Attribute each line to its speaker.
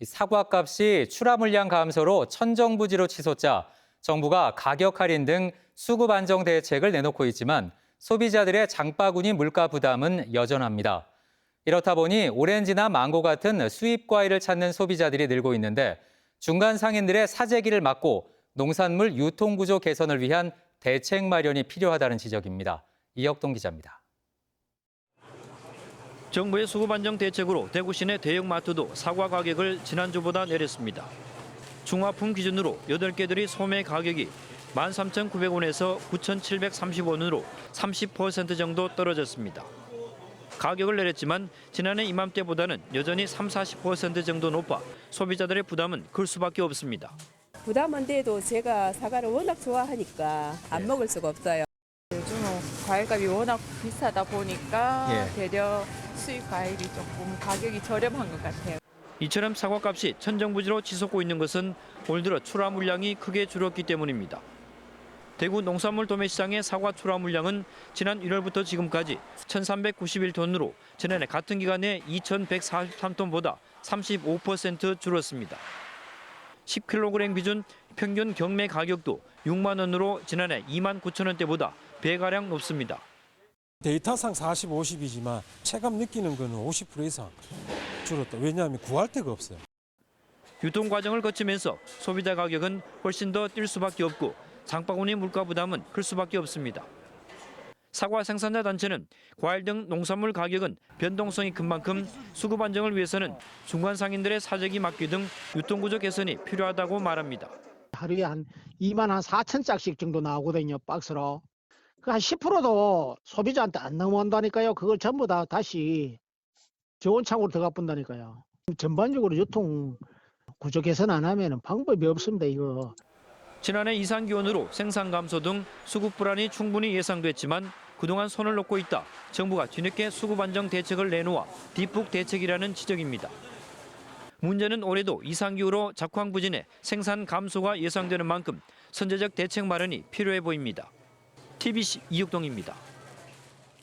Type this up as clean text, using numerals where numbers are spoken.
Speaker 1: 사과값이 출하 물량 감소로 천정부지로 치솟자 정부가 가격 할인 등 수급 안정 대책을 내놓고 있지만 소비자들의 장바구니 물가 부담은 여전합니다. 이렇다 보니 오렌지나 망고 같은 수입 과일을 찾는 소비자들이 늘고 있는데 중간 상인들의 사재기를 막고 농산물 유통 구조 개선을 위한 대책 마련이 필요하다는 지적입니다. 이혁동 기자입니다.
Speaker 2: 정부의 수급 안정 대책으로 대구 시내 대형마트도 사과 가격을 지난주보다 내렸습니다. 중화품 기준으로 8개들이 소매 가격이 13,900원에서 9,730원으로 30% 정도 떨어졌습니다. 가격을 내렸지만 지난해 이맘때보다는 여전히 30-40% 정도 높아 소비자들의 부담은 클 수밖에 없습니다.
Speaker 3: 부담은 돼도 제가 사과를 워낙 좋아하니까 안 먹을 수가 없어요.
Speaker 4: 요즘은 과일값이 워낙 비싸다 보니까 되려 수입 과일이 조금 가격이 저렴한 것 같아요.
Speaker 2: 이처럼 사과값이 천정부지로 치솟고 있는 것은 올 들어 출하 물량이 크게 줄었기 때문입니다. 대구 농산물 도매시장의 사과 출하 물량은 지난 1월부터 지금까지 1,391톤으로 지난해 같은 기간에 2,143톤보다 35% 줄었습니다. 10kg 기준 평균 경매 가격도 6만 원으로 지난해 2만 9천 원대보다 배가량 높습니다.
Speaker 5: 데이터상 40, 50이지만 체감 느끼는 거는 50% 이상 줄었다. 왜냐하면 구할 데가 없어요.
Speaker 2: 유통 과정을 거치면서 소비자 가격은 훨씬 더 뛸 수밖에 없고 장바구니 물가 부담은 클 수밖에 없습니다. 사과 생산자 단체는 과일 등 농산물 가격은 변동성이 큰 만큼 수급 안정을 위해서는 중간 상인들의 사재기 막기 등 유통구조 개선이 필요하다고 말합니다.
Speaker 6: 하루에 한 2만 한 4천 짝씩 정도 나오거든요, 박스로. 그 한 10%도 소비자한테 안 넘어간다니까요. 그걸 전부 다 다시 좋은 창고로 들어가 본다니까요. 전반적으로 유통 구조 개선 안 하면 방법이 없습니다, 이거.
Speaker 2: 지난해 이상 기온으로 생산 감소 등 수급 불안이 충분히 예상됐지만 그동안 손을 놓고 있다 정부가 뒤늦게 수급 안정 대책을 내놓아 뒷북 대책이라는 지적입니다. 문제는 올해도 이상기후로 작황부진의 생산 감소가 예상되는 만큼 선제적 대책 마련이 필요해 보입니다. TBC 이혁동입니다.